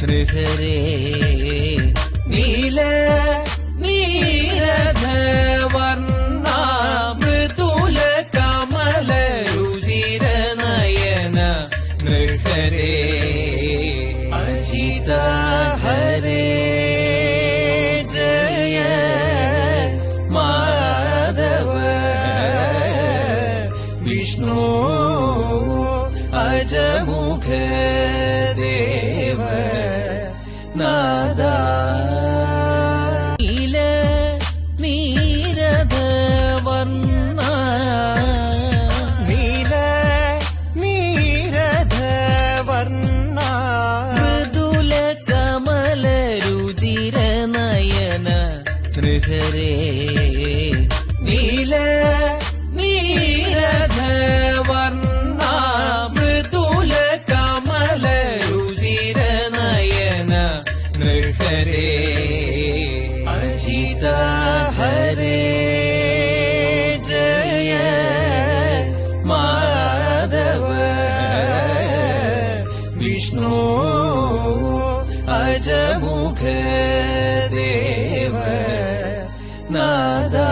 നൃഹരേ നീല നീരധ വർണ്ണ മൃദുല കമല രുചിര നയന നൃഹരേ അജിത ഹരേ ജയ മാധവ വിഷ്ണു അജമുഖ ദേവ നാദാ നീല നീരധ വർണ്ണ നീല നീരധ വർണ്ണ മൃദുല കമല രുചിര നയന നൃഹരേ നീല നീരധ വർണ്ണ മൃദുല കമല രുചിര നയന നൃഹരേ അജിത ഹരേ ജയ മാധവ വിഷ്ണു അജമുഖ ദേവ നാദാ